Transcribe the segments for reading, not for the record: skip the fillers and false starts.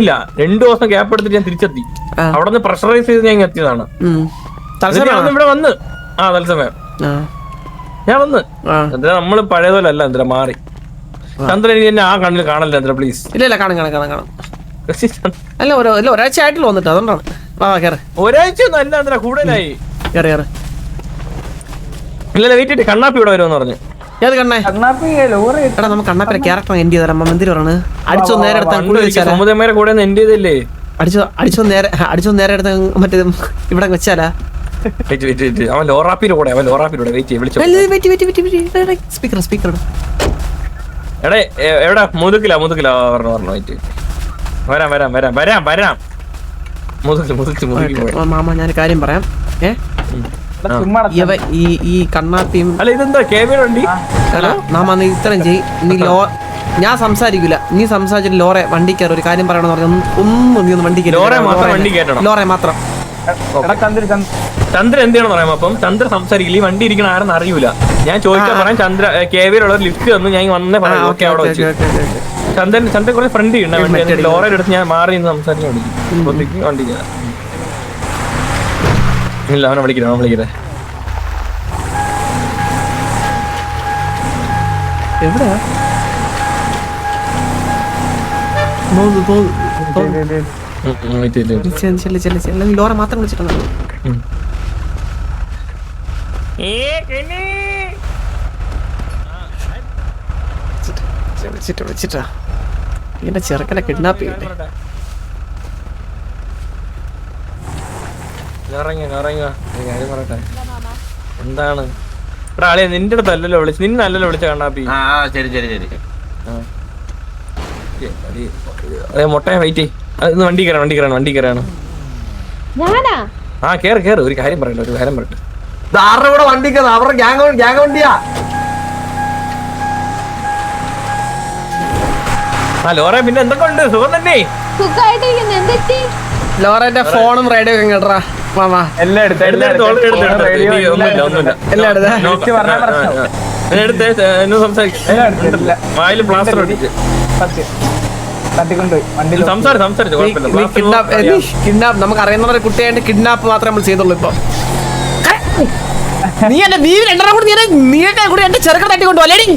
ഇല്ല 2 ദിവസം ഗ്യാപ്പ് എടുത്തിട്ട് ഞാൻ തിരിച്ചെത്തി. അവിടെ നിന്ന് പ്രഷറൈസ് ചെയ്ത് ഞാൻ എത്തിയതാണ്. ഇവിടെ വന്ന് തത്സമയം ഞാൻ വന്ന് എന്താ നമ്മള് പഴയതല്ല എന്താ മാറി. ചന്ദ്രൻ എന്നെ ആ കണ്ണിൽ കാണല്ലേ എന്താ പ്ലീസ്. ഇല്ല കാണാം. അല്ല ഒരാഴ്ച ആയിട്ടില്ല വന്നിട്ട്, അതുകൊണ്ടാണ്. ഒരാഴ്ച ഒന്നും അല്ല എന്താ കൂടുതലായി. ഇല്ല വെയിറ്റ് ചെയ്തിട്ട് കണ്ണാപ്പി ഇവിടെ വരുമെന്ന് പറഞ്ഞു. ഏത് കണ്ണേ? എടാ നമുക്ക് കണ്ണാപ്പിന്റെ ക്യാരക്ടർ എൻഡ് ചെയ്താൽ മന്ദിരം പറയാണ്. അടിച്ചോ നേരെ എടുത്താൽ സമുദയന്മാരെ കൂടെ എൻഡ് ചെയ്തല്ലേ. അടിച്ചോ നേരെ എടുത്ത മറ്റേ ഇവിടെ വെച്ചാലാ. അവൻ ലോറാപ്പിയുടെ കൂടെ സ്പീക്കർ എടേ എവിടെ മുതുക്കില പറഞ്ഞു വെയിറ്റ്. വരാം മാമ ഞാൻ കാര്യം പറയാം. ഈ കണ്ണാപ്പിയും അല്ല ഇതെന്താ വണ്ടി. മാമ നീ ഇത്രയും ചെയ്. നീ ഞാൻ സംസാരിക്കില്ല, നീ സംസാരിച്ചിട്ട് ലോറെ വണ്ടി കയറി ഒരു കാര്യം പറയണമെന്ന് പറഞ്ഞു. ഒന്നും നീ ഒന്ന് വണ്ടി ലോറെ മാത്രം. ചന്ദ്ര എന്ത് ചെയ്യണമെന്ന് പറയാം. അപ്പം ചന്ദ്ര സംസാരിക്കില്ല, ഈ വണ്ടി ഇരിക്കണ ആരെന്ന് അറിയൂല. ഞാൻ ചോദിക്കാൻ പറയാം ചന്ദ്ര കേവിയിലുള്ള ലിഫ്റ്റ് തന്നു, ഞാൻ വന്നേ പറയാം. ഓക്കെ അവിടെ വെച്ച് ചന്ദ്രൻ കുറെ ഫ്രണ്ട് ഉണ്ട്. ലോറയുടെ അടുത്ത് ഞാൻ മാറി നിന്ന് സംസാരിക്കാൻ വിളിക്കും. വണ്ടി ഇല്ല അവനെ വിളിക്കണേ. എവിടെയാ ലോറ മാത്രം വിളിച്ചിട്ടാണ്. വിളിച്ചിട്ടാ എന്റെ ചെറുക്കനെ കിഡ്നാപ്പ് ചെയ്യണ്ടേ. എന്താണ് ആളെ നിന്റെ അടുത്തല്ലല്ലോ വിളിച്ചു, നിന്നല്ലല്ലോ വിളിച്ച കണ്ണാപ്പി. അതെ മുട്ടയെ വെയിറ്റ് വണ്ടി കയറാണ്. കേറ് ഒരു കാര്യം പറയട്ടെ. കൂടെ വണ്ടി അവരുടെ ഗ്യാങ് വണ്ടിയാ. ലോറ പിന്നെ എന്തൊക്കെ ഉണ്ട്? സുഖം തന്നെ. ലോറന്റെ ഫോണും റേഡിയോ ഒക്കെ കേട്ടാ മാമാ. നമുക്ക് അറിയുന്ന ഒരു കുട്ടിയായിട്ട് കിഡ്നാപ്പ് മാത്രമേ നമ്മൾ ചെയ്തുള്ളൂ. ഇപ്പൊ നീ രണ്ടെണ്ണം കൂടി നീയൊക്കെ കൂടി എന്റെ ചെറുക്കൻ തട്ടിക്കൊണ്ടു അല്ലേടി.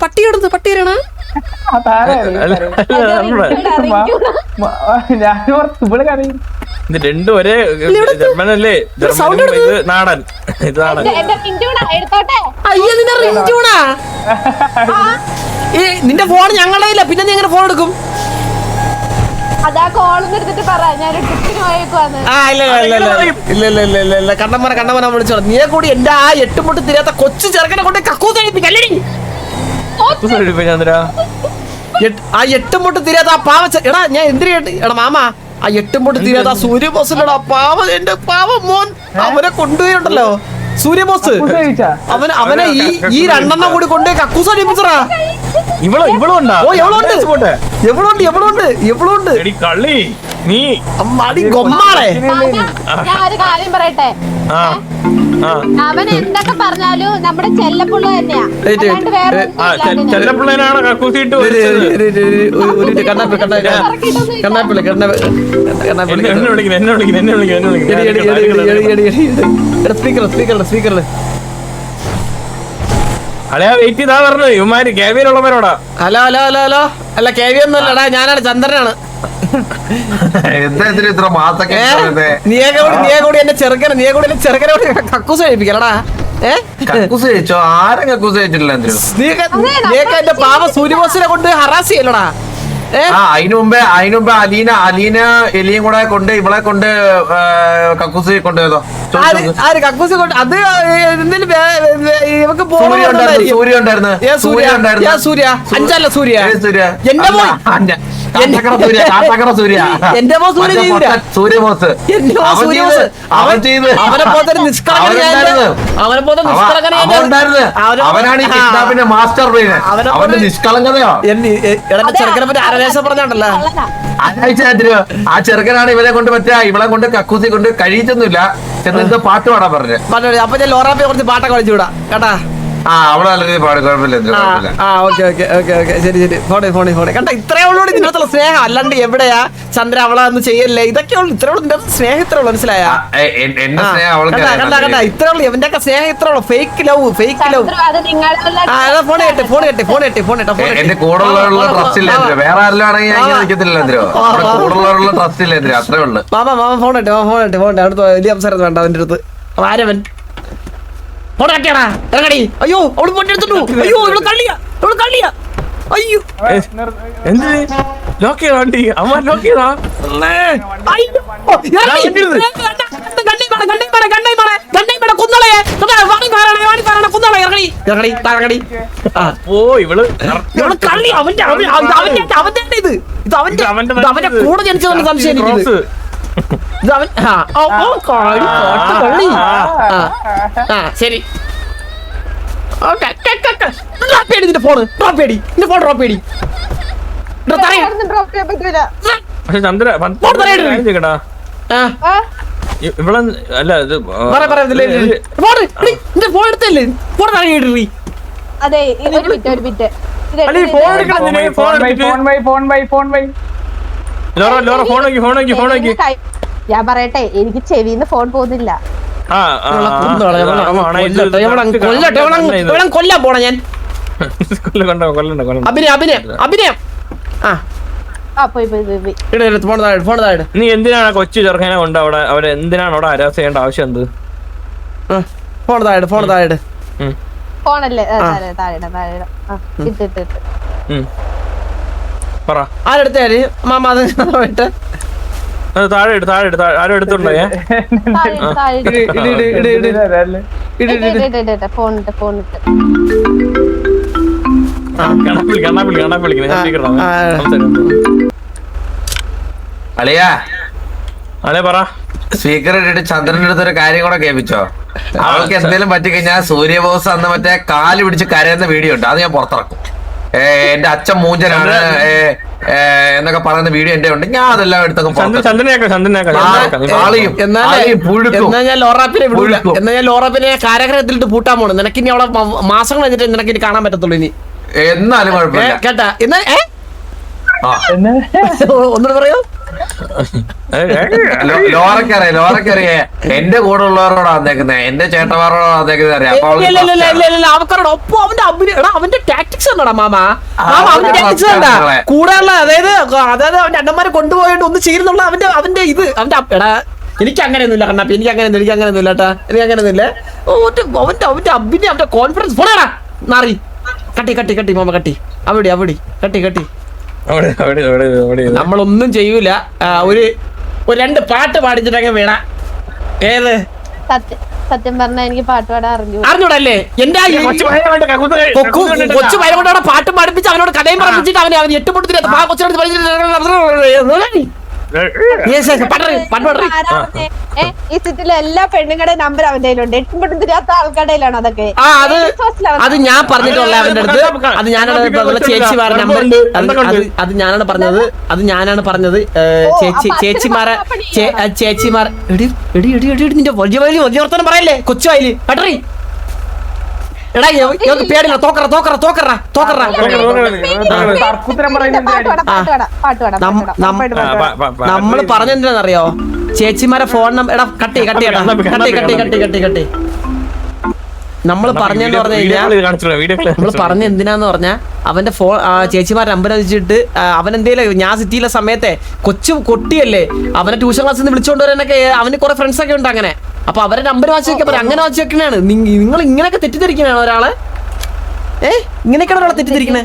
പട്ടിയോടുന്നു പട്ടിയാണ് ഇത് രണ്ടും ഒരേ ജർമ്മനല്ലേ. നാടൻ നിന്റെ ഫോൺ ഞങ്ങളുടെ ഇല്ല, പിന്നെ നീ എങ്ങനെ ഫോൺ എടുക്കും? കണ്ണമ്മനെ വിളിച്ചോ. നീയെ കൂടി എന്റെ ആ 8 മുട്ട് തിരിയാത്ത കൊച്ചു ചെറുക്കനെ കൊണ്ട് കക്കൂസ് കഴിപ്പിക്കല്ലേ. ആ 8 മുട്ട് തിരിയാത്ത ആ പാവ എടാ ഞാൻ എന്തിനാ എടാ മാമ ആ 8 മുട്ട് തിരിയാത്ത ആ സൂര്യബോസിലടാ പാവ എന്റെ പാവ മോൻ അവനെ കൊണ്ടുപോയിണ്ടല്ലോ. സൂര്യബോസ് അവനെ ഈ 2 കൂടി കൊണ്ടുപോയി കക്കൂസ് കഴിപ്പിച്ചടാ. എവളുണ്ട് കള്ളി നീ ഗൊമ്മാളെ. ഞാൻ ഒരു കാര്യം പറയട്ടെ, അവൻ എന്തൊക്കെ പറഞ്ഞാലും നമ്മുടെ ചെല്ലപ്പുള്ള തന്നെയാ. ചെല്ലപ്പിള്ളേനാണ് കക്കൂസിട്ട് സ്പീക്കറിൽ വെയിറ്റ് ചെയ്താ പറഞ്ഞു ഇവന്മാര് കേവിയിലുള്ളവരോടാ. ഹലോ അല്ല കേവി ഒന്നുമല്ലടാ, ഞാനാണ് ചന്ദ്രനാണ്. നീയെ കൂടി എന്റെ ചെറുക്കനെ കക്കൂസ് കഴിപ്പിക്കലടാ. നീയൊക്കെ എന്റെ പാവ സൂര്യബോസിനെ കൊണ്ട് ഹറാസ് ചെയ്യലടാ. അതിനു മുമ്പേ അലീന എലിയും കൂടെ കൊണ്ട് ഇവളെ കൊണ്ട് കക്കൂസി കൊണ്ടുപോയതോ? ആര് കക്കൂസി കൊണ്ട്? അത് ഇവക്ക് സൂര്യ ഉണ്ടായിരുന്നു. സൂര്യ അഞ്ചല്ല സൂര്യ എന്റെ സൂര്യബോസ് അവനാണ് ഈ കിഡ്നാപ്പിന്റെ മാസ്റ്റർ ബ്രെയിൻ. അവന്റെ നിഷ്കളങ്കതയോ ചെറുക്കനെ പറ്റി ആരദേശം പറഞ്ഞോണ്ടല്ലോ. ആ ചെറുക്കനാണ് ഇവരെ കൊണ്ട് ഇവളെ കൊണ്ട് കക്കൂസി കൊണ്ട് കഴിയിച്ചൊന്നുമില്ല. ചെന്ന് പാട്ട് പാടാൻ പറഞ്ഞു. അപ്പൊ ഞാൻ ലോറാപ്പയെ കുറച്ച് പാട്ടൊക്കെ കളിച്ചു വിടാം കേട്ടാ. അവിടെ നല്ല രീതിയിൽ പാടും, കുഴപ്പമില്ല കുഴപ്പമില്ല. ഓക്കെ ശരി ഫോണി കണ്ട ഇത്രേ ഉള്ളൂ ഇതിനകത്തുള്ള സ്നേഹം. അല്ലാണ്ട് എവിടെയാ ചന്ദ്ര അവളെ ഒന്നും ചെയ്യല്ലേ, ഇതൊക്കെ ഉള്ളു. ഇത്രേ ഉള്ളൂ ഇതിന്റെ സ്നേഹം, ഇത്രേ ഉള്ളൂ. മനസ്സിലായ എന്റെ സ്നേഹം അവൾക്ക് കണ്ട ഇത്രേ ഉള്ളൂ ഇവന്റെ ഒക്കെ സ്നേഹം, ഇത്രേ ഉള്ളൂ. ഫേക്ക് ലവ് എന്റെ കൂടെ ഉള്ളവരുള്ള ട്രസ്റ്റ് ഇല്ല, വേറെ ആരെല്ലാം ആണെങ്കിൽ ഞാൻ നിൽക്കത്തില്ല. കൂടെ ഉള്ളവരുള്ള ട്രസ്റ്റ് ഇല്ല, അത്രേ ഉള്ളു. മാമ ഫോൺ അടുത്ത് വലിയ സംസാരം വേണ്ട അവന്റെ അടുത്ത്. ആരവൻ ഫോൺ കട്ടിയാടാ, ഇറങ്ങടി. അയ്യോ അവള് പൊട്ടെടുത്തിട്ടു. അയ്യോ ഇവള് കള്ളിയാ. അയ്യോ എന്ത് ലോക്ക് ചെയ്താ വണ്ടി? അമ്മ ലോക്ക് ചെയ്താ? ഓ ഇവള് കള്ളി. അവന്റെ കൂടെ ജനിച്ചതെന്ന് സംശയം എനിക്കിത്. ശരി ചന്ദ്ര ഇവിടെ അല്ല ഇത് അതെ ഒരു ബിറ്റ് ഞാൻ പറയട്ടെ, എനിക്ക് ചെവിന്ന് ഫോൺ പോകുന്നില്ല. കൊല്ലാൻ പോണ ഞാൻ. അഭിനയം നീ എന്തിനാണ് കൊച്ചു ചെറുക്കനെ കൊണ്ട് അവിടെ അവരെ എന്തിനാണ് അവിടെ ഹരാസ് ചെയ്യേണ്ട ആവശ്യം? എന്ത് ഫോണല്ലേ പറ. ആരെടുത്താല് മാമ അത് പോയിട്ട് താഴെ ആരും എടുത്തുണ്ടോ? അളിയാ അതെ പറ. സ്പീക്കർ ഇട്ടിട്ട് ചന്ദ്രന്റെ അടുത്ത് ഒരു കാര്യം കൂടെ കേൾപ്പിച്ചോ. അവൾക്ക് എന്തെങ്കിലും പറ്റിക്കഴിഞ്ഞാൽ സൂര്യബോസ് അന്ന് മറ്റേ കാല് പിടിച്ച് കരയുന്ന വീഡിയോ ഉണ്ട്, അത് ഞാൻ പുറത്തിറക്കും. എന്റെ അച്ഛൻ മൂഞ്ചനാണ് എന്നൊക്കെ പറയുന്ന വീഡിയോ എന്റെ ഉണ്ട്. ഞാൻ അതെല്ലാം എടുത്തൊക്കെ കാരാഗ്രഹത്തിലിട്ട് പൂട്ടാൻ പോണ്. നിനക്ക് ഇനി അവിടെ മാസങ്ങൾ കഴിഞ്ഞിട്ട് നിനക്ക് ഇനി കാണാൻ പറ്റത്തുള്ളൂ ഇനി. എന്നാലും കുഴപ്പമില്ല കേട്ടാ. ഒന്നുകൂടെ പറയൂ. ലോറക്കറിയേ എന്റെ കൂടെ ഉള്ളവരോടാ വന്നേക്കുന്നത്, എന്റെ ചേട്ടന്മാരോടാ വന്നേക്കുന്നത് അറിയാം. അവക്കറോട് ഒപ്പം അവന്റെ അഭിനയം, അവന്റെ ടാക്ടിക്സ് എന്താടാ മാമ. അവന്റെ ടാക്ടിക്സ് എന്താ കൂടെയുള്ള, അതായത് അവന്റെ അണ്ണന്മാരെ കൊണ്ടുപോയിട്ട് ഒന്ന് ചെയ്യുന്നുള്ള അവന്റെ ഇത് അവന്റെ എടാ. എനിക്ക് അങ്ങനെയൊന്നുമില്ല കണ്ണാപ്പി, എനിക്ക് അങ്ങനെയൊന്നുമില്ല കേട്ടാ, എനിക്ക് അങ്ങനെയൊന്നുമില്ല. അവന്റെ അഭിനയം, അവന്റെ കോൺഫിഡൻസ് പോടാ നാറി. കട്ടി മാമ കട്ടി. അവിടെ കട്ടി. നമ്മളൊന്നും ചെയ്യൂല. ഒരു 2 പാട്ട് പാടിച്ചിട്ടൊക്കെ വീണ. ഏത് സത്യം പറഞ്ഞാ എനിക്ക് പാട്ട് പാടാൻ അറിഞ്ഞൂടല്ലേ? എന്റെ കൊച്ചു പയ്യൻ കൊണ്ട് അവിടെ പാട്ട് പാടിപ്പിച്ച് അവനോട് കഥയും പറഞ്ഞിട്ട് അവൻ 8 പൊട്ടത്തില്ല കൊച്ചിനോട് ഈ സിറ്റിയിലെ എല്ലാ പെണ്ണുങ്ങളുടെ നമ്പർ അവന്റെ കയ്യിലുണ്ട്. 8 പൊട്ടും തിരിയാത്ത ആൾക്കാരുടെ കയ്യിലാണ് അതൊക്കെ. അത് ഞാൻ പറഞ്ഞിട്ടുള്ള അവന്റെ അടുത്ത്. അത് ഞാനാണ് ചേച്ചിമാരുടെ നമ്പർ. അത് ഞാനാണ് പറഞ്ഞത്. ചേച്ചിമാർ നിന്റെ വലിയ വർത്തനം പറയല്ലേ കൊച്ചുവായില് കട്ടറി. എടാ പേടില്ല. നമ്മള് പറഞ്ഞെന്തിനാന്നറിയോ? ചേച്ചിമാരെ ഫോൺ നമ്പർ. എടാ കട്ടി. നമ്മള് പറഞ്ഞെന്ന് പറഞ്ഞു കഴിഞ്ഞാൽ നമ്മള് പറഞ്ഞ എന്തിനാന്ന് പറഞ്ഞാ അവന്റെ ഫോൺ ചേച്ചിമാരെ നമ്പർ വെച്ചിട്ട് അവൻ എന്തേലും ഞാൻ സിറ്റിയിലെ സമയത്തെ കൊട്ടിയല്ലേ അവനെ ട്യൂഷൻ ക്ലാസ്സിൽ നിന്ന് വിളിച്ചോണ്ട് വരാനൊക്കെ അവന് കുറെ ഫ്രണ്ട്സ് ഒക്കെ ഉണ്ട്. അങ്ങനെ അപ്പൊ അവരെ നമ്പർ വാച്ച് വെക്കാൻ അങ്ങനെ വാച്ച് വെക്കണാണ്. നിങ്ങൾ ഇങ്ങനെയൊക്കെ തെറ്റിദ്ധരിക്കണാണ് ഒരാളെ. ഇങ്ങനെയൊക്കെയാണ് ഒരാളെ തെറ്റിദ്ധരിക്കണേ.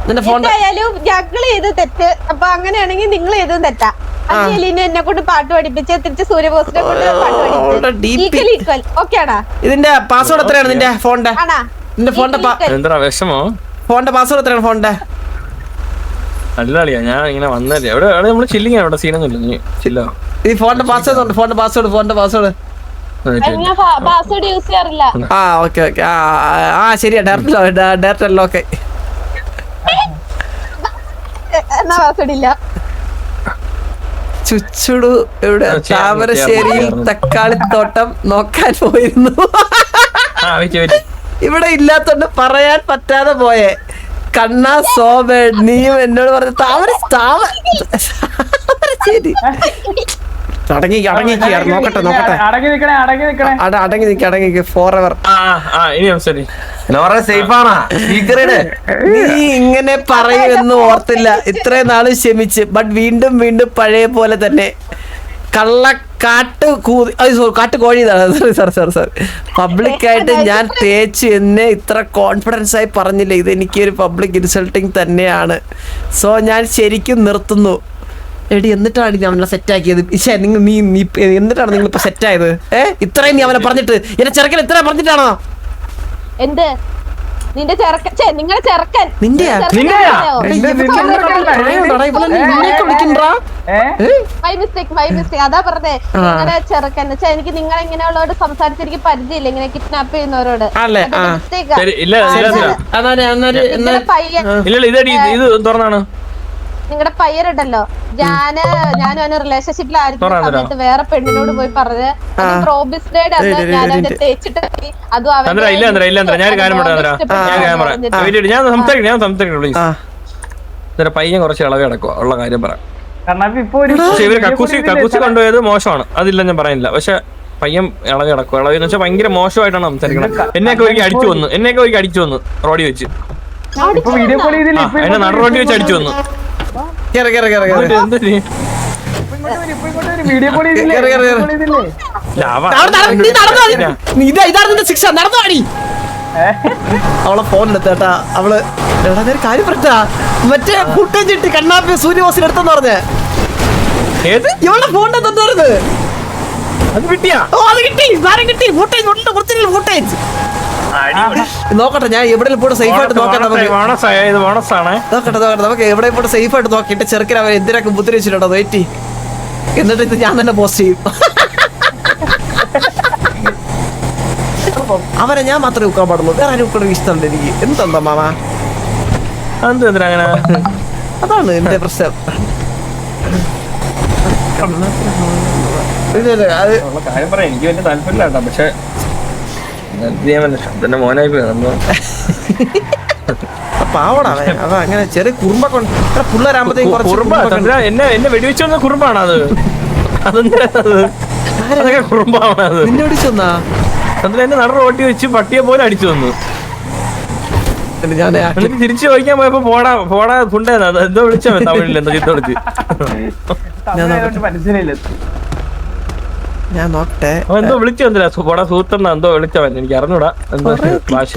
നിന്റെ ഫോൺ തെറ്റ്. അപ്പൊ അങ്ങനെയാണെങ്കിൽ നിങ്ങൾ ചെയ്തതും തെറ്റാ. എന്നെ കൊണ്ട് പാട്ട് പഠിപ്പിച്ച് തിരിച്ച് സൂര്യബോസിനെ കൊണ്ട് ഇതിന്റെ പാസ്വേഡ് എത്രയാണ് നിന്റെ ഫോണിന്റെ? ഫോണിന്റെ പാസ്വേഡ് എത്രയാണ് ഫോണിന്റെ? അല്ലളിയാ ഞാൻ ഇങ്ങനെ വന്നല്ലേ. എവിടെ നമ്മള് ചില്ലിങ് അവിടെ സീനൊന്നുമില്ല. ചില്ലോ ഈ ഫോണിന്റെ പാസ്വേഡ് ഉണ്ട്. ഫോണിന്റെ പാസ്വേഡ് യൂസ് ചെയ്യാറില്ല. ഓക്കെ ശരിയാ. ഡയറക്റ്റ് ലോക്ക് ചുച്ചുടു എവിടെ? താമരശ്ശേരിയിൽ തക്കാളിത്തോട്ടം നോക്കാൻ പോയിരുന്നു. ആ വെച്ച് ഇവിടെ ഇല്ലാത്തോണ്ട് പറയാൻ പറ്റാതെ പോയേ. കണ്ണാ സോബേ നീയും എന്നോട് പറഞ്ഞു താമര ശരി അടങ്ങി നോക്കട്ടെ അടങ്ങി നിക്ക് ഫോർ എവർ. നീ ഇങ്ങനെ പറയുമെന്ന് ഓർത്തില്ല. ഇത്രയും നാള് ക്ഷമിച്ച്. ബട്ട് വീണ്ടും പഴയ പോലെ തന്നെ കാട്ടുകോഴി സാർ പബ്ലിക്കായിട്ട് ഞാൻ തേച്ച് എന്നെ ഇത്ര കോൺഫിഡൻസ് ആയി പറഞ്ഞില്ല. ഇത് എനിക്കൊരു പബ്ലിക് ഇൻസൾട്ടിങ് തന്നെയാണ്. സോ ഞാൻ ശരിക്കും നിർത്തുന്നു. എടി എന്നിട്ടാണ് ഞാൻ അവനെ സെറ്റാക്കിയത്. നീ എന്നിട്ടാണ് നിങ്ങൾ ഇപ്പൊ സെറ്റായത്? ഇത്രയും നീ അവനെ പറഞ്ഞിട്ട് എന്നെ ചെറുക്കൻ ഇത്ര പറഞ്ഞിട്ടാണോ? എന്ത് നിന്റെ ചെറുക്കൻ നിങ്ങളെ ചെറുക്കൻ മൈ മിസ്റ്റേക്ക് അതാ പറഞ്ഞേ. നിങ്ങളെ ചെറുക്കൻ വെച്ചാൽ എനിക്ക് നിങ്ങളെ ഇങ്ങനെയുള്ളവരോട് സംസാരിച്ച് എനിക്ക് പരിചയമില്ല. ഇങ്ങനെ കിഡ്നാപ്പ് ചെയ്യുന്നവരോട് നിങ്ങളുടെ പയ്യനുണ്ടല്ലോ. ഞാനും റിലേഷൻഷിപ്പിലായിരിക്കുന്ന സമയത്ത് വേറെ പെണ്ണിനോട് പോയി പറഞ്ഞ് പ്രോബിസ്ഡേഡ് ഞാൻ അവനെ തേച്ചിട്ട് അതും പയ്യൻ കുറച്ച് ഇളവ് കിടക്കുക ഉള്ള കാര്യം പറയാം. ഇവര് കക്കൂസി കൊണ്ടുപോയത് മോശമാണ്, അതില്ല ഞാൻ പറയുന്നില്ല. പക്ഷെ പയ്യൻ ഇളവ് കിടക്കുക. ഇളവെന്ന് വെച്ചാൽ ഭയങ്കര മോശമായിട്ടാണ് സംസാരിക്കണം. എന്നെയൊക്കെ ഒരിക്കൽ അടിച്ചു വന്നു റോഡിൽ വെച്ച്. എന്നെ നട റോഡിൽ വെച്ച് അടിച്ചു വന്നു. അവളെ ഫോണിലെത്തേട്ടാ. അവള് കാര്യം പറഞ്ഞാ മറ്റേ ഫുട്ടേജ് ഇട്ട് കണ്ണാപ്പി സൂര്യബോസിന് എടുത്തെന്ന് പറഞ്ഞേ. ഇവളുടെ ഫോണിന്റെ തന്നായിരുന്നു. അത് കിട്ടി. നോക്കട്ടെ ഞാൻ എവിടെ പോയിട്ട് സേഫ് ആയിട്ട് നോക്കാം. നോക്കട്ടെ നമുക്ക് എവിടെ പോയിട്ട് സേഫ് ആയിട്ട് നോക്കിയിട്ട് ചെറുക്കൻ അവൻ എന്തിനൊക്കെ ഉപദ്രവിച്ചിട്ടുണ്ടോ വെയിറ്റ്. എന്നിട്ട് ഇത് ഞാൻ തന്നെ പോസ്റ്റ് ചെയ്യും. അവരെ ഞാൻ മാത്രമേ ഉക്കാൻ പാടുള്ളൂ, വേറെ ആരും ഉക്കാൻ ഇഷ്ടമല്ല എനിക്ക്. എന്താ മാമ അതാണ് എന്റെ പ്രശ്നം. എനിക്ക് വലിയ താല്പര്യമില്ല കേട്ടോ. പക്ഷെ മോനായി പാവടാ അവ അങ്ങനെ ചെറിയ കുറുമ്പ പിള്ളേരാകുമ്പത്തേക്കും എന്നെ വെടിവെച്ചു വന്ന കുറുമ്പാണ് അത്. അതൊക്കെ കുറുമ്പാണ് അത്. നിന്നെ അടിച്ചൊന്നാ അതിൽ എന്നെ നട റോട്ടി വെച്ച് പട്ടിയെ പോലെ അടിച്ചു വന്നു. എന്നിട്ട് തിരിച്ചു ചോദിക്കാൻ പോയപ്പോ പോടാ ഫുണ്ടേന്ന് എന്തോ വിളിച്ചോ തമിഴിൽ എന്തോ ചീത്ത വിളിച്ച്. ഞാൻ നോക്കട്ടെ എന്തോ വിളിച്ചു വന്നില്ല. പോടാ സൂത്തെന്നാ എന്തോ വിളിച്ചവൻ, എനിക്ക് അറിഞ്ഞൂടാ എന്തോ ഭാഷ.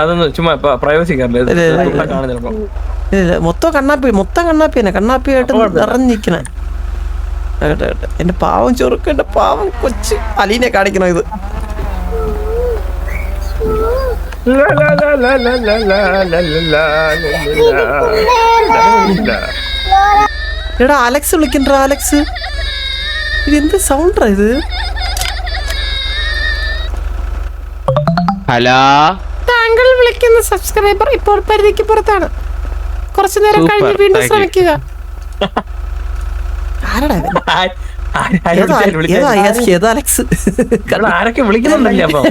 അതൊന്നും ചുമ്മാ പ്രൈവസി കാണുന്നില്ല. മൊത്തം കണ്ണാപ്പിയാണ്. കണ്ണാപ്പിയായിട്ട് നിറഞ്ഞിരിക്കണേ. കേട്ടെ എന്റെ പാവം ചെറുക്ക, എന്റെ പാവം കൊച്ച് അലീനെ കാണിക്കണോ ഇത്? എടാ അലക്സ് വിളിക്കണ്ട. അലക്സ് ഇതെന്ത് സൗണ്ടാ ഇത്? ഹലോ, താങ്കൾ വിളിക്കുന്ന സബ്സ്ക്രൈബർ ഇപ്പോൾ പരിധിക്ക് പുറത്താണ്. കുറച്ചു നേരം കഴിഞ്ഞ് വീണ്ടും ശ്രമിക്കുക. ആരൊക്കെ വിളിക്കുന്നുണ്ടല്ലേ? അപ്പൊ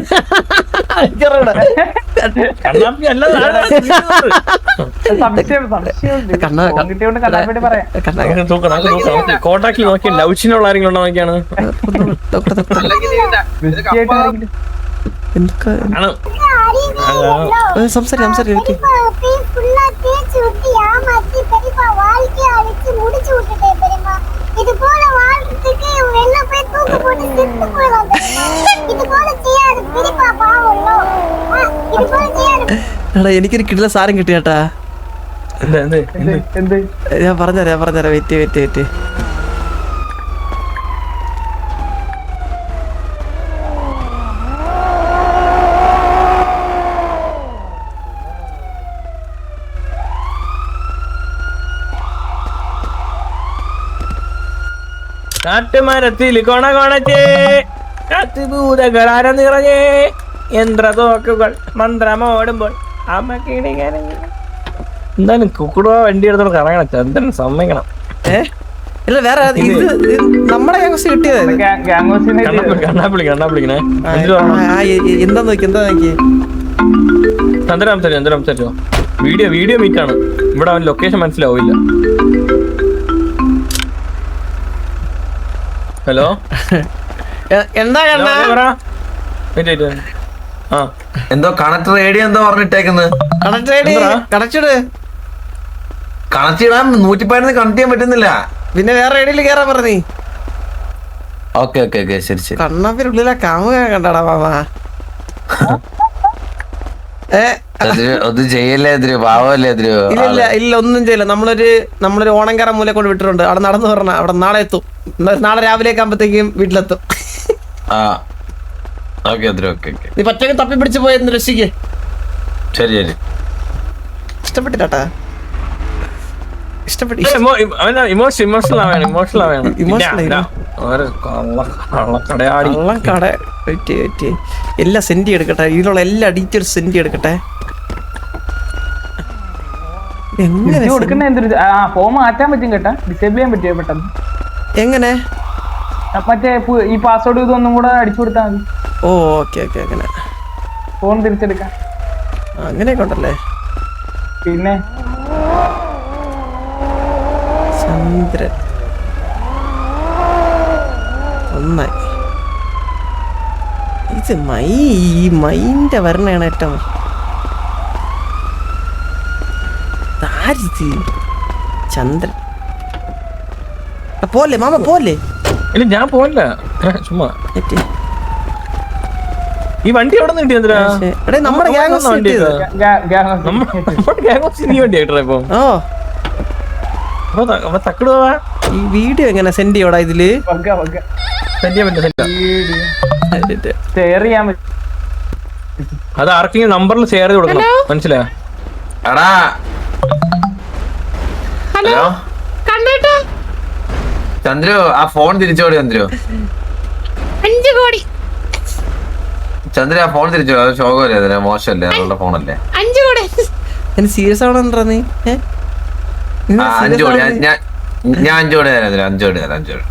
കോണ്ടാക്ടിൽ നോക്കി ലൗച്ചിനുള്ള ആരെങ്കിലും ഉണ്ടോ നോക്കിയാണ്. സംസാരിക്കും എനിക്കൊരു കിട്ടില്ല സാരം കിട്ടിയാട്ടാ. ഞാൻ പറഞ്ഞുതരാം വെയിറ്റ്. കാട്ടുമരത്തിൽ കൊണകൊണച്ചേ കാത്തുഭൂതകളാര നിറഞ്ഞേ യന്ത്രതോക്കുകൾ മന്ത്രമോടുമ്പോൾ എന്തായാലും കുക്കുടുവ വണ്ടി എടുത്തോണ്ട് കറങ്ങണം. ചന്ദ്രൻ സമ്മതിക്കണം. ഇല്ല വേറെ ഇത് നമ്മുടെ ഗ്യാങ്സ് കിട്ടിയത് കണ്ണാപ്പിളിക്കണേ എന്താ നോക്കി ചന്ദ്രൻ സംസാരിച്ചോ വീഡിയോ മീറ്റ് ആണ് ഇവിടെ അവൻ ലൊക്കേഷൻ മനസ്സിലാവില്ല. ഹലോ എന്താ എന്തോ കണക്ട് റേഡിയോ എന്തോ പറഞ്ഞിട്ടേക്കുന്നത്. കണക്ട് ഇടാൻ 114 കണക്ട് ചെയ്യാൻ പറ്റുന്നില്ല. പിന്നെ വേറെ റേഡിയോയിൽ കേറാൻ പറഞ്ഞേ. ഓക്കെ ശരി കണ്ണാപ്പിനുള്ളിലെ കാമുക കണ്ടാടാ മാമ. ഒന്നും ചെയ്യല്ലേ പാവല്ലേ ഇല്ല ഒന്നും ചെയ്യില്ല. നമ്മളൊരു ഓണംകര മൂല കൊണ്ട് വിട്ടിട്ടുണ്ട്. അവിടെ നടന്നു പറഞ്ഞ അവിടെ നാളെ എത്തും. നാളെ രാവിലെ ആകുമ്പോഴത്തേക്കും വീട്ടിലെത്തും. നീ പറ്റൊക്കെ തപ്പി പിടിച്ച് പോയെന്ന് രക്ഷിക്ക്. ശരി ഇഷ്ടപ്പെട്ടിട്ടാ എല്ലാം സെൻഡ് എടുക്കട്ടെ. ഇതിലുള്ള എല്ലാ ഡീറ്റെയിൽസ് സെൻഡ് എടുക്കട്ടെ. ഫോം മാറ്റാൻ പറ്റും കേട്ടാ, ഡിസേബിൾ ചെയ്യാൻ പറ്റിയോ പെട്ടെന്ന്? എങ്ങനെ? മറ്റേ ഈ പാസ്വേഡ് ഇതൊന്നും കൂടെ അടിച്ചു കൊടുത്താൽ മതി. ഓ ഓക്കെ അങ്ങനെ ഫോൺ തിരിച്ചെടുക്കാം. അങ്ങനെയൊക്കെ ഉണ്ടല്ലേ. പിന്നെ ചന്ദ്രൻ ഒന്നായി. ഇത് മൈൻ്റെ വരണയാണ് ഏറ്റവും. ചന്ദ്രൻ പോലെ മാമ പോലെ. ഇല്ല ഞാൻ പോവല്ല, ചുമ്മാ ഈ വണ്ടി എവിടെ നിന്ന് കിട്ടിയ നമ്മുടെ നീ വണ്ടി ആയിട്ടാ ഇപ്പൊ തക്കട് പോവാ. ഈ വീഡിയോ എങ്ങനെ സെൻഡ് ചെയ്യോടാ ഇതില്? അത് ആർക്കെങ്കിലും നമ്പറിൽ ഷെയർ ചെയ്ത് കൊടുക്കണം, മനസ്സിലായോ? ഹലോ ചന്ദ്രു, ആ ഫോൺ തിരിച്ചോടി. ചന്ദ്രു ആ ഫോൺ തിരിച്ചോ. അത് ശോകമല്ലേ, മോശമല്ലേ, നമ്മളുടെ ഫോണല്ലേ. സീരിയസ് ആണോ നീ? 5 കോടി ഞാൻ 5 കോടി തരാം. 5 കോടി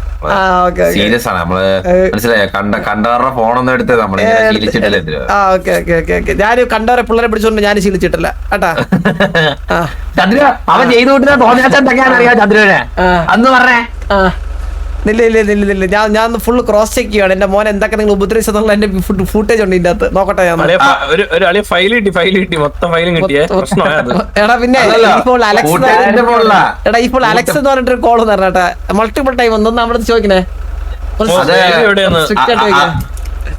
സീരിയസ് ആണ് നമ്മള്, മനസ്സിലായോ? കണ്ടവരുടെ ഫോണൊന്നും എടുത്ത് നമ്മളിങ്ങനെ ശീലിച്ചിട്ടില്ല. ഞാൻ കണ്ടവരെ പിള്ളേരെ പിടിച്ചോണ്ട് ഞാൻ ശീലിച്ചിട്ടില്ല കേട്ടാ. ചന്ദ്ര അവൻ ചെയ്തു കൂട്ടുന്ന തോന്നിയാച്ചെന്തൊക്കെയാണ് അറിയാം ചന്ദ്രനെ അന്ന് പറഞ്ഞേ. ഇല്ല ഞാൻ ഫുള്ള് ക്രോസ് ചെക്ക് ചെയ്യാണ്. എന്റെ മോനെ എന്തൊക്കെ നിങ്ങൾ ഉപദ്രവിച്ചെന്നുള്ള എന്റെ ഫുട്ടേജ് ഉണ്ട് ഇതിന്റെ അകത്ത്. നോക്കട്ടെ ഞാൻ. എടാ പിന്നെ ഇപ്പോൾ അലക്സ് എന്ന് പറഞ്ഞിട്ടൊരു കോൾ പറഞ്ഞേട്ടാ, മൾട്ടിപ്പിൾ ടൈം ഒന്നും നമ്മുടെ ചോദിക്കണേ.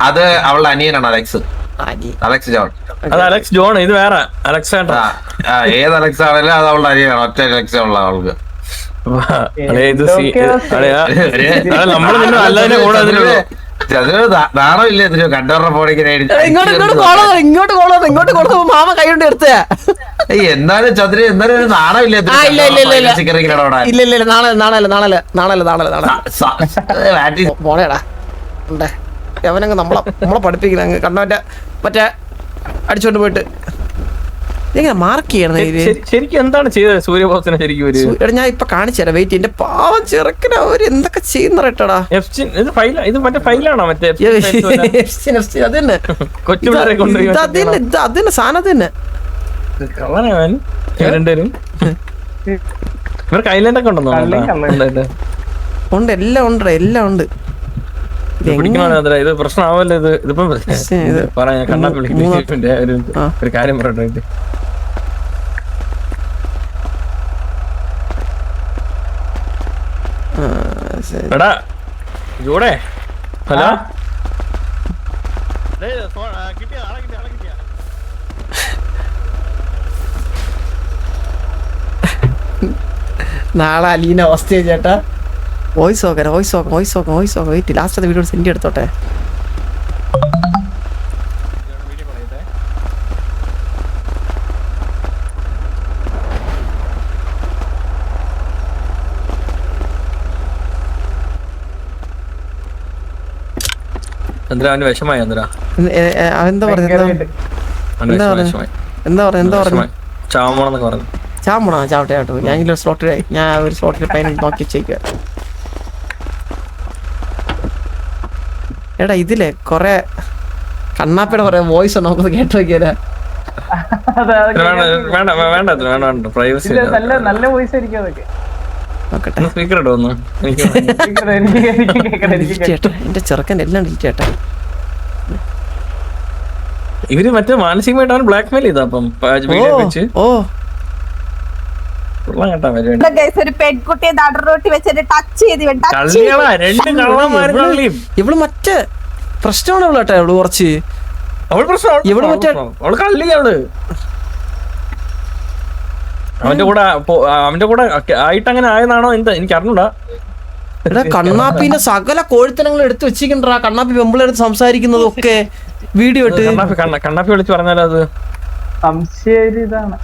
അത് അവളുടെ അനിയനാണ് അലക്സ് ജോൺ. അത് അലക്സ് ജോൺ, ഇത് വേറെ അലക്സ്. ഏത് അലക്സ് ആണെങ്കിലും അത് അവളുടെ അനിയനാണ്. ഒറ്റ അലക്സ് ഉള്ള അവൾക്ക്. നാണോ ഇല്ലേ കണ്ടവരുടെ ഫോണിങ്ങനെ ഇങ്ങോട്ട് മാമ കൈ കൊണ്ട് എടുത്തേ. എന്നാലും ചന്ദ്ര എന്നാലും നാണോ ഇല്ലേ? ഇല്ല നാളെ പോണേടാ. അവനങ്ങ് നമ്മളെ പഠിപ്പിക്കുന്ന അങ്ങ് കണ്ണവന്റെ മറ്റേ അടിച്ചോണ്ട് പോയിട്ട് എങ്ങനെ മാർക്ക് ചെയ്യണം? ശരിക്കും എന്താണ് ചെയ്തത് സൂര്യബോസിനെ? ശരിക്കും ഞാൻ ഇപ്പൊ കാണിച്ചു തരാം. വെയിറ്റ്. എന്റെ പാവം ചെറുക്കന അവര് എന്തൊക്കെ ചെയ്യുന്ന കേട്ടോടാ. ഇത് മറ്റേ ഫൈലാണോ? മറ്റേ അതന്നെ കൊച്ചുപിള്ളേരെ കൊണ്ടുപോയി അതന്നെ സാധനം തന്നെ. ഇവർക്ക് ഐലൻഡ് ഒക്കെ ഉണ്ടെന്നോ? ഉണ്ട്, എല്ലാം ഉണ്ട്. ഇത് പ്രശ്നമാവല്ലോ. ഇതിപ്പം പറയാ കണ്ണാ വിളിക്കുന്ന ഒരു കാര്യം പറയട്ടെ. എടാ ജൂടെ, ഹലോ നാളെ അലീന അവസ്ഥ ചേട്ടാ. വോയിസ് നോക്കാം. വെയിറ്റ്, ലാസ്റ്റ് വീഡിയോ സെൻഡ് എടുത്തോട്ടെ. അവന്റെ വിഷമായി എന്താ പറഞ്ഞു? ചാവണോ? ചാവട്ടെ. ഞാൻ ഒരു സ്ലോട്ടിൽ പൈന നോക്കി വെച്ചേക്കുക. എടാ ഇതിലെ കൊറേ കണ്ണാപ്പിയുടെ കൊറേ വോയിസ് ഉണ്ട്, നമുക്കൊന്ന് കേട്ട് നോക്കിയാലേ. വേണ്ട പ്രൈവസി നല്ല വോയിസ് ആയിരിക്കും അതൊക്കെ. നോക്കട്ടെ. സ്പീക്കർ ഇട്ടോ ഒന്ന് എനിക്ക് ചേട്ടാ എന്റെ ചെറുക്കൻ്റെ എല്ലാം ചേട്ടാ. ഇവര് മറ്റേ മാനസികമായിട്ടാണ് ബ്ലാക്ക് മെയിൽ ചെയ്താ അപ്പം വീഡിയോ വെച്ച് ഓ കേട്ടാ പരിപാടി. ഒരു പെൺകുട്ടിയെ നടറോട്ടി വെച്ചിട്ട് ടച്ച് ചെയ്ത് കള്ളികളാ, രണ്ട് കള്ളന്മാര് കള്ളിയും. ഇവള് മറ്റേ പ്രശ്നമാണ് ഇവള് കേട്ടോ. ഇവള് കുറച്ച് അവള് പ്രശ്നം, ഇവള് മറ്റേ അവള് കള്ളിയാ. അവന്റെ കൂടെ ആയിട്ട് അങ്ങനെ ആയതാണോ എന്താ എനിക്ക് അറിഞ്ഞൂടാ. എടാ കണ്ണാപ്പിന്റെ സകല കോഴിത്തനങ്ങൾ എടുത്ത് വെച്ചിട്ടുണ്ടാ. കണ്ണാപ്പി പെമ്പിളെടുത്ത് സംസാരിക്കുന്നതും ഒക്കെ വീഡിയോ ഇട്ട്. കണ്ണാപ്പി വിളിച്ച് പറഞ്ഞാലോ അത് സംശയം ഇതാണ്.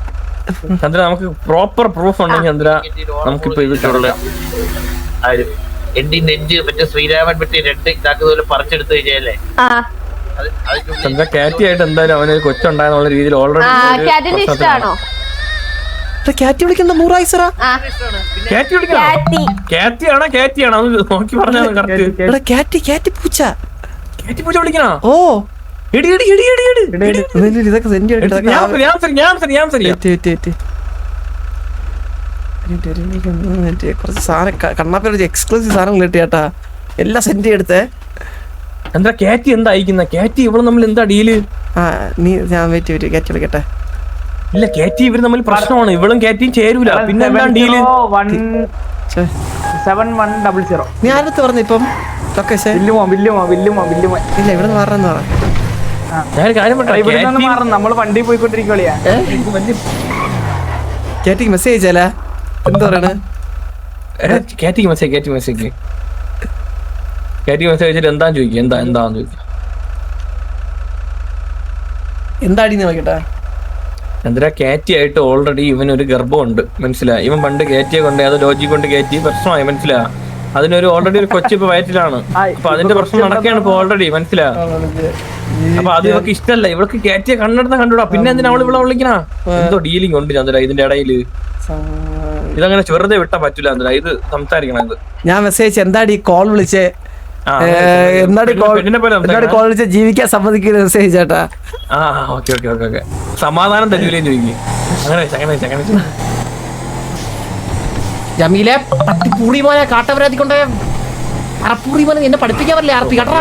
ചന്ദ്ര നമുക്ക് പ്രോപ്പർ പ്രൂഫ് ഉണ്ടെങ്കിൽ ചന്ദ്ര നമുക്കിപ്പോ ഇതിട്ടുള്ള എന്റെ നെഞ്ച് മറ്റേ ശ്രീരാമൻ പറ്റി രണ്ട് ഇതാക്കുപോലെ പറിച്ചെടുത്ത് കഴിഞ്ഞാലേ ചന്ദ്ര കാറ്റി ആയിട്ട് എന്തായാലും അവനൊരു കൊച്ചുണ്ടായെന്നുള്ള രീതിയിൽ ഓൾറെഡി കാറ്റി വിളിക്കുന്ന മൂറായിസറാ. കാറ്റി വിളിക്കണം. കാറ്റിയാണോ അത് നോക്കി പറഞ്ഞാൽ കറക്റ്റ്. കാറ്റി പൂച്ച. കാറ്റി പൂച്ച വിളിക്കണോ? ഓ ഇതൊക്കെ കുറച്ച് സാധനം കണ്ണാപ്പി എക്സ്ക്ലൂസീവ് സാധനങ്ങൾ കിട്ടിയാട്ടാ. എല്ലാം സെൻഡ് എടുത്തേ. എന്താ കാറ്റി എന്താ അയക്കുന്ന? കാറ്റി ഇവള് നമ്മൾ എന്താ ഡീല്? ഞാൻ വെയിറ്റ് കാറ്റി വിളിക്കട്ടെ. ഇല്ല കാറ്റി ഇവര് തമ്മിൽ പ്രശ്നമാണ്. ഇവളും കാറ്റിയും ചേരൂല. പിന്നെ എന്താ ഡീല്? 7100. നീ ആരടുത്ത് പറഞ്ഞു ഇപ്പം ലൊക്കേഷൻ? ഇല്ല ഇവിടെ നിന്ന് മാറെന്ന് പറ. ഞാൻ കാര്യം നമ്മള് വണ്ടി പോയിക്കൊണ്ടിരിക്കുകയാ. കാറ്റിക്ക് മെസ്സേജ് അയച്ചാലാ? എന്താ പറയണ? കാറ്റിക്ക് മെസ്സേജ് അയച്ചിട്ട് എന്താന്ന് ചോദിക്കുക. എന്താന്ന് ചോദിക്കുക. എന്താടി നോക്കട്ടാ. ചന്ദ്ര കാറ്റി ആയിട്ട് ഓൾറെഡി ഇവൻ ഒരു ഗർഭമുണ്ട്, മനസ്സിലായി? ഇവൻ പണ്ട് കാറ്റിയെ കൊണ്ട് അത് ലോജിക് കൊണ്ട് കയറ്റി പ്രശ്നമായി, മനസ്സിലാ? അതിനൊരു ഓൾറെഡി ഒരു കൊച്ചു ഇപ്പൊ വയറ്റിലാണ്. അപ്പൊ അതിന്റെ പ്രശ്നം നടക്കുകയാണ് ഇപ്പൊ ഓൾറെഡി, മനസ്സിലാ? അപ്പൊ അത് ഇവർക്ക് ഇഷ്ടമല്ല. ഇവൾക്ക് കാറ്റിയെ കണ്ണെടുത്ത കണ്ടുകൂടാ. പിന്നെ എന്തിനാ അവൾ ഇവിടെ വിളിക്കണ? എന്തോ ഡീലിംഗ് ഉണ്ട് ചന്ദ്ര ഇതിന്റെ ഇടയില്. ഇതങ്ങനെ വെറുതെ വിട്ടാ പറ്റൂല ചന്ദ്ര. ഇത് സംസാരിക്കണം. ഇത് ഞാൻ മെസ്സേജ് എന്താടി കോൾ വിളിച്ചേ? എന്താടി കോൾ വിളിച്ച ജീവിക്കാൻ സമ്മതിക്കുന്ന മെസ്സേജ് ചേട്ടാ. ഓക്കെ സമാധാനം തരൂലേ ചോദിക്കും. അങ്ങനെ ജമീലെ പട്ടിപ്പൂടിമോനെ കാട്ടപരാതി കൊണ്ടേ അറപ്പൂറിമോനെ എന്നെ പഠിപ്പിക്കാൻ പറ്റില്ല. അറപ്പി കേട്ടാ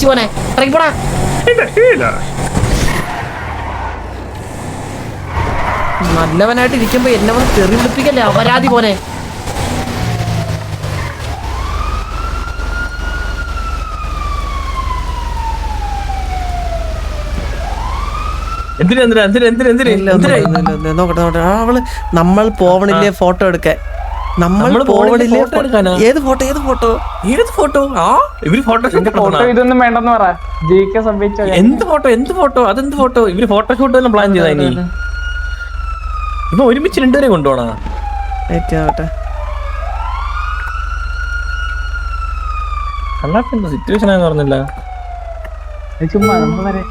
മോനെ ഇറങ്ങിപ്പോടാ. നല്ലവനായിട്ട് ഇരിക്കുമ്പോ എന്നെ വന്ന് തെറി വിളിപ്പിക്കല്ലേ അപരാധി മോനെ. നോക്കട്ടെ അവള് നമ്മൾ പോവണില്ലേ ഫോട്ടോ എടുക്കാൻ? നമ്മൾ പോവണില്ലേ? ഏത് ഫോട്ടോ? ഇവര് ഫോട്ടോ ഇതൊന്നും വേണ്ടെന്ന് പറ. ജയിക്കാൻ സംഭവിച്ച എന്ത് ഫോട്ടോ? അതെന്ത് ഫോട്ടോ? ഇവര് ഫോട്ടോഷൂട്ട് തന്നെ പ്ലാൻ ചെയ്താ? ഇനി ഇപ്പൊ ഒരുമിച്ച് രണ്ടുപേരെ കൊണ്ടുപോണ കണ്ണാപ്പിന്റെ സിറ്റുവേഷൻ ആയെന്ന് പറഞ്ഞില്ല. ചുമ്മാ നമ്മൾ വരെ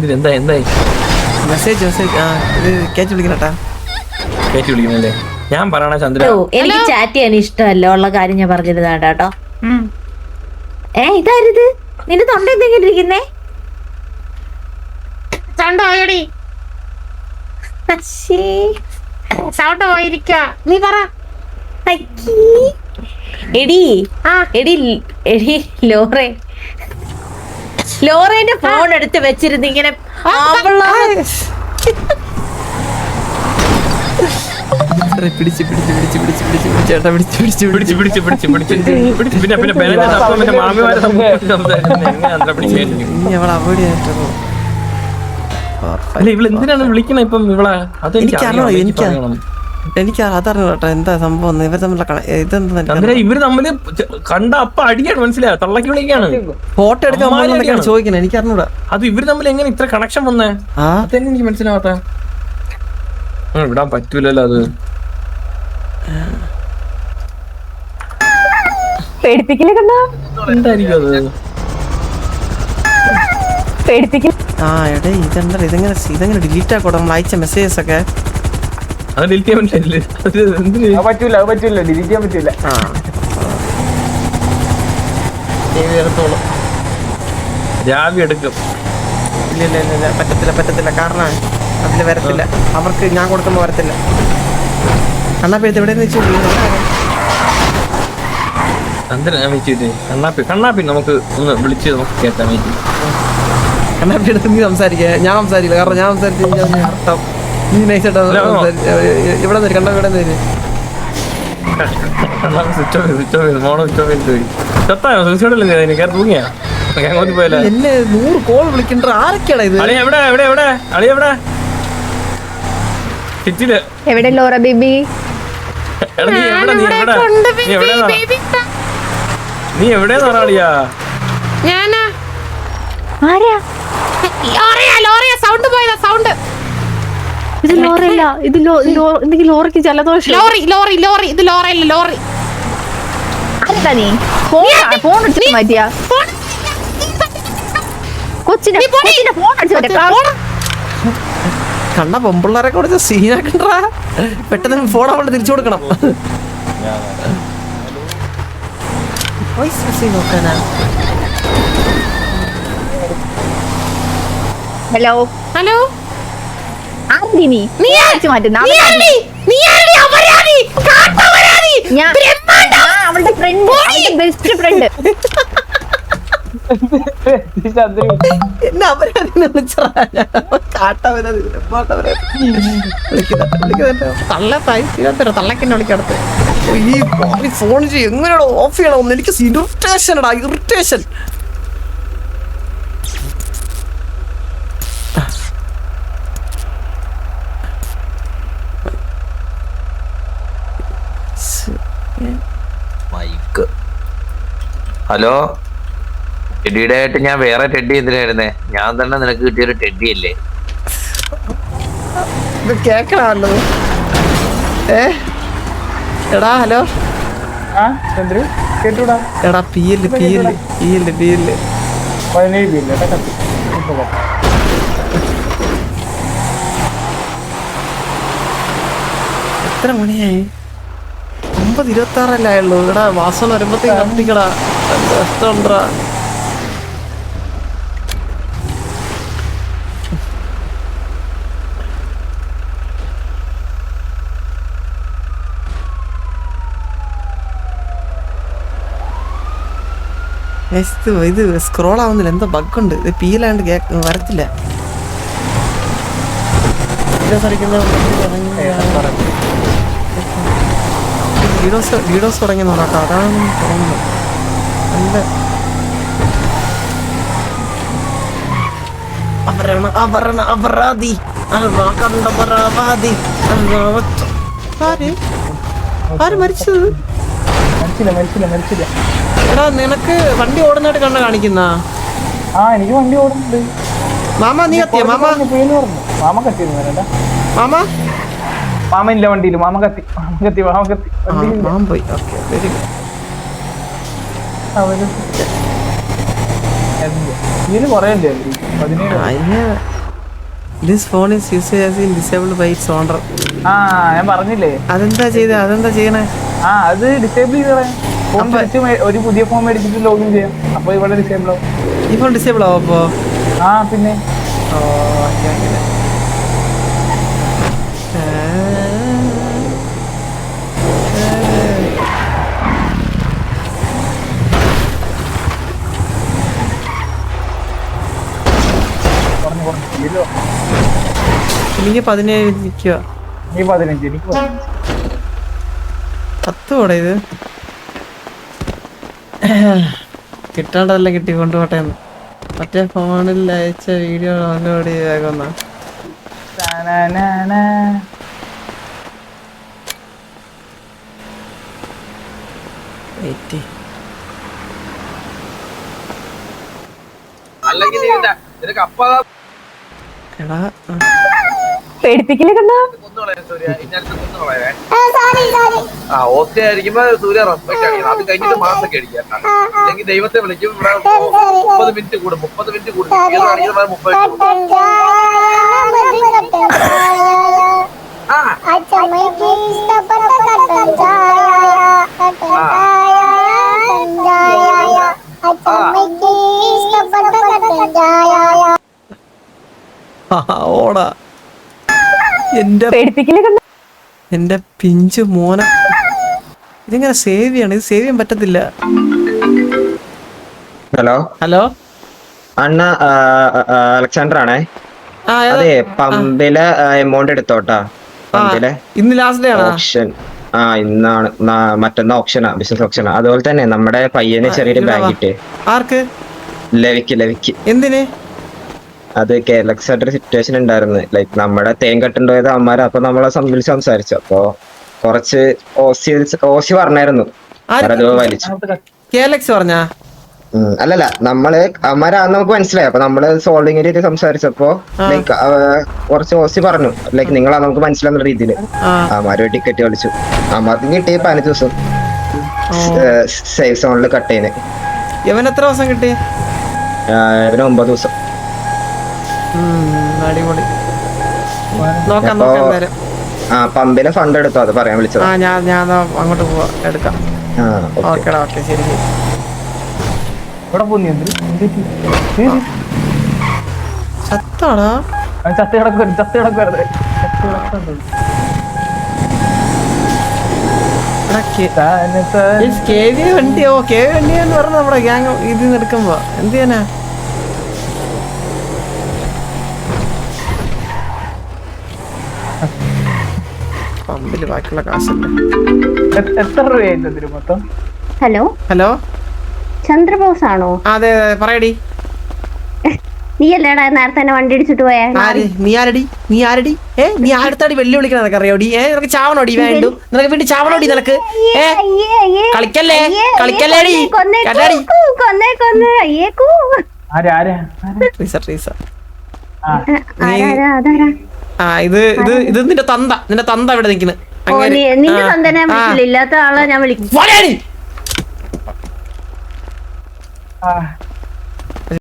എന്തായി മെസ്സേജ് വിളിക്കുന്നല്ലേ? ഞാൻ പറയണ ചന്ദ്ര, എനിക്ക് ചാറ്റ് ചെയ്യാൻ ഇഷ്ടമല്ല. ഉള്ള കാര്യം ഞാൻ പറഞ്ഞിരുന്നാ കേട്ടോ. ഇതായത് നിന്റെ തൊണ്ട എന്തെങ്കിലും ഇരിക്കുന്നേ? സൗണ്ട് പോയിരിക്ക. നീ പറ. എടി ലോറേന്റെ ഫോൺ എടുത്ത് വെച്ചിരുന്നു ഇങ്ങനെ. ഇവളെന്തിനാണ് വിളിക്കണ ഇപ്പം ഇവളെ? എനിക്ക് അതറിഞ്ഞു കേട്ടോ എന്താ സംഭവം. ഇവർ തമ്മിലുള്ള ഇവര് തമ്മില് കണ്ട അപ്പ അടിയാണ്, മനസ്സിലായോ? തള്ളക്ക് വിളിക്കാണ്. ഫോട്ടോ എടുക്കാൻ ചോദിക്കണേ. എനിക്ക് അറിഞ്ഞൂടാ അത് ഇവര് തമ്മിൽ എങ്ങനെ ഇത്ര കണക്ഷൻ വന്നേ? അതെന്നെ എനിക്ക് മനസ്സിലാവാത്ത. വിടാൻ പറ്റൂലല്ലോ അത്. പേടിപ്പിക്കില്ല കണ്ട. എന്തായിരിക്കും അത്? പേടിപ്പിക്കില്ല. ആ എടേ ഇതെന്താ ഇതെങ്ങനെ ഡിലീറ്റ് ആക്കോട്ടെ നമ്മൾ അയച്ച മെസ്സേജസ് ഒക്കെ? അത് ഡിലീറ്റ് ചെയ്യാൻ പറ്റില്ല. അത് പറ്റൂല ഡിലീറ്റ് ചെയ്യാൻ പറ്റൂല. എടുത്തോളൂ. രാവി എടുക്കും. ഇല്ല പറ്റത്തില്ല. കാരണം അതില് വരത്തില്ല. അവർക്ക് ഞാൻ കൊടുക്കുമ്പോ വരത്തില്ല. കണ്ണാപ്പി എവിടെ വെച്ചു? കണ്ണാപ്പി നമുക്ക് ഒന്ന് വിളിച്ച് നമുക്ക് കേൾക്കാൻ വേണ്ടി. കണ്ണാപ്പി എടുത്ത് നീ സംസാരിക്കുക, ഞാൻ സംസാരിക്കില്ല. കാരണം ഞാൻ സംസാരിച്ചു അർത്ഥം നീ നൈസായിട്ട് ഇവിടെ നിന്ന് കണ്ണാപ്പി ഇവിടെ നിന്ന് എന്നെ 100 കോൾ വിളിക്കണ്ട. ആരൊക്കെയാണ് ഇത്? എവിടെ ലോറ ബേബി? നീ എവിടെയാ പറയാളിയാ? സൗണ്ട് പോയതാ. സൗണ്ട് ഇത് ലോറയല്ല. ഇത് എന്തെങ്കിലും ലോറിക്ക് ജലദോഷം. ലോറി ഇത് ലോറയല്ല. ലോറി ആരാ നീ? ഫോൺ അടിച്ചു മാറ്റിയാ കൊച്ചിന്റെ ഫോൺ അടിച്ചു മാറ്റിയ. കണ്ണ പൊമ്പിള്ളേരെ കൊടുത്ത് സീനാക്കണ്ടാ. പെട്ടെന്ന് ഫോൺ അവള് തിരിച്ചു കൊടുക്കണം. നോക്കാനാ. ഹലോ ആദ്യ നീ അടിച്ചു മാറ്റുന്ന അവളുടെ ഫ്രണ്ട്, ബെസ്റ്റ് ഫ്രണ്ട്. എന്നെ അവരാതിനെ വിളിച്ചറാ. തള്ളക്കെന്നെ വിളിക്കടുത്ത്. ഈ ഫോൺ എങ്ങനെയാണോ ഓഫ് ചെയ്യണം? എനിക്ക് ഇറിറ്റേഷൻ. ഹലോ, ടെഡിയുടെ ആയിട്ട് ഞാൻ വേറെ ടെഡി എന്തിനായിരുന്നേ? ഞാൻ തന്നെ നിനക്ക് കിട്ടിയൊരു ടെഡി അല്ലേ? ഇത് കേക്കണല്ലോ. എടാ ഹലോ. കേട്ടൂടാ. എടാ PL എത്ര മണിയായി? 9:26 ആയുള്ളൂ. എടാ വാസന വരുമ്പത്തേക്ക് കത്തിക്കടാ. കഷ്ടണ്ടാ. ഇത് സ്ക്രോൾ ആവുന്നില്ല. എന്തോ ബഗ്ഗുണ്ട്. ഇത് പീലാണ്ട് വരത്തില്ല. വീഡിയോസ് തുടങ്ങി നോക്കാം. അതാണ് തോന്നുന്നത്. നല്ല അപരാധി ആര് മരിച്ചത്? മരിച്ചില്ല. എടാ നിനക്ക് വണ്ടി ഓടുന്നതായിട്ട് കണ്ണ കാണിക്കുന്ന? എനിക്ക് വണ്ടി ഓടുന്നുണ്ട്. മാമ നീ കത്തിയ? മാമ കത്തിയിരുന്നു. മാമ ഇല്ല വണ്ടിയില്. മാമ കത്തി. മാമ പോയി. Okay very good. കൊറേണ്ടേ? This phone is disabled by its owner. ഞാൻ പറഞ്ഞില്ലേ. അതെന്താ ചെയ്യണേ? അത് ഡിസേബിൾ ചെയ്തേ. ഒരു പുതിയ ഫോൺ മേടിച്ചിട്ട് ലോഗിൻ ചെയ്യാം. അപ്പൊ ഇവിടെ ഡിസേബിൾ ആവും. ഈ ഫോൺ ഡിസേബിൾ ആവും അപ്പോ? പിന്നെ എനിക്ക് 17 നിൽക്കുക. നീ 15. എനിക്ക് 10 കൂടെ. ഇത് കിട്ടാണ്ടതെല്ലാം കിട്ടി കൊണ്ടുപോട്ടെ. മറ്റേ ഫോണിൽ അയച്ച വീഡിയോ ഡൗൺലോഡ് ചെയ്താകുന്ന അല്ലെങ്കിൽ എടാ പേടിപ്പിക്കല് കണ്ടോ? ഓക്കെ ആയിരിക്കുമ്പോ സൂര്യ റെസ്പെക്ട് അടിക്കണം. അത് കഴിഞ്ഞിട്ട് മാസൊക്കെ അടിക്കാം. അല്ലെങ്കിൽ ദൈവത്തെ വിളിക്കും. ഇവിടെ 30 മിനിറ്റ് കൂടും. 30 മിനിറ്റ് കൂടും. 30 മിനിറ്റ് കൂടും. ഓടാ എന്റെ പേടിപ്പിക്കല് കണ്ടോ? എന്റെ പിഞ്ചു മോന. ഇതെങ്ങനെ സേവ് ചെയ്യണം? ഇത് സേവ് ചെയ്യാൻ പറ്റത്തില്ല. ഹലോ ഹലോ അണ്ണ അലക്സാണ്ടർ ആണേ. ആ അതെ പമ്പിലെ എമൗണ്ട് എടുത്തോട്ടാ. പമ്പിലെ ഇന്ന് ലാസ്റ്റ് ഡേ ആണ്. ഓപ്ഷൻ ഇന്നാണ് മറ്റന്നാ ഓപ്ഷനാ, ബിസിനസ് ഓപ്ഷനാ. അതുപോലെ തന്നെ നമ്മുടെ പയ്യന് ചെറിയൊരു ബാഗ് കിട്ടേ. ആർക്ക്? ലവിക്ക്. എന്തിന്? അത് കേരളക്സായിട്ട് ഒരു സിറ്റുവേഷൻ ഉണ്ടായിരുന്നു. ലൈക്ക് നമ്മുടെ തേൻ കെട്ടുണ്ടായത് അമ്മമാര്. അപ്പൊ നമ്മളെ വിളിച്ച് സംസാരിച്ചു. അപ്പൊ കുറച്ച് ഓസി പറഞ്ഞായിരുന്നു. അത് വലിച്ചു. കേലക്സ് പറഞ്ഞാ? അല്ലല്ല, നമ്മള് അമ്മമാരാന്ന് നമുക്ക് മനസ്സിലായി. അപ്പൊ നമ്മള് സോൾവിംഗ് സംസാരിച്ചപ്പോ ലൈക്ക് കുറച്ച് ഓസി പറഞ്ഞു. ലൈക്ക് നിങ്ങളാ നമുക്ക് മനസ്സിലാവുന്ന രീതിയില് അമ്മമാര് ടിക്കറ്റ് കളിച്ചു. അമ്മമാർക്ക് കിട്ടി 15 ദിവസം സേഫ് സോണില് കട്ട് ചെയ്യുന്നേ. ഇവൻ എത്ര ദിവസം കിട്ടി? ഇതിന് 9 ദിവസം. അടിപൊളി. നോക്കാം എന്തായാലും. പമ്പിലെ ഫണ്ട് എടുത്തോ, അത് പറയാൻ വിളിച്ചത്. ഞാൻ അങ്ങോട്ട് പോവാ, എടുക്കാം. ഓക്കേടാ, ഓക്കെ, ശരി ശരി. ഇവിടെ പോകുന്നു ചത്താടാ? ചത്ത് കിടക്കരുത്. വണ്ടിയോ വണ്ടിയാന്ന് പറഞ്ഞ നമ്മുടെ ഗ്യാങ് ഇതിൽ എടുക്കുമ്പോ എന്ത് ചെയ്യാനാ? പമ്പില് ബാക്കിയുള്ള കാശല്ലേ. എത്ര രൂപയായിട്ട് മൊത്തം? ഹലോ ഹലോ, ചന്ദ്രബോസ് ആണോ? അതെ അതെ, പറയടി. നീ അല്ലേടാ നേരത്തെ തന്നെ വണ്ടി അടിച്ചിട്ട് പോയാ? നീ ആരടി? നീ അടുത്തടി വെള്ളി വിളിക്കണ അറിയോടി? നിനക്ക് ചാവണോടി? വേണ്ടു നിനക്ക് വേണ്ടി ചാവണോടി? നിനക്ക് കളിക്കല്ലേ കളിക്കല്ലേടി? ഇത് നിന്റെ തന്ത ഇവിടെ നിൽക്കുന്നു. നിന്റെ തന്തനെ വിളിക്കില്ല, ഇല്ലാത്ത ആളെ ഞാൻ വിളിക്കും.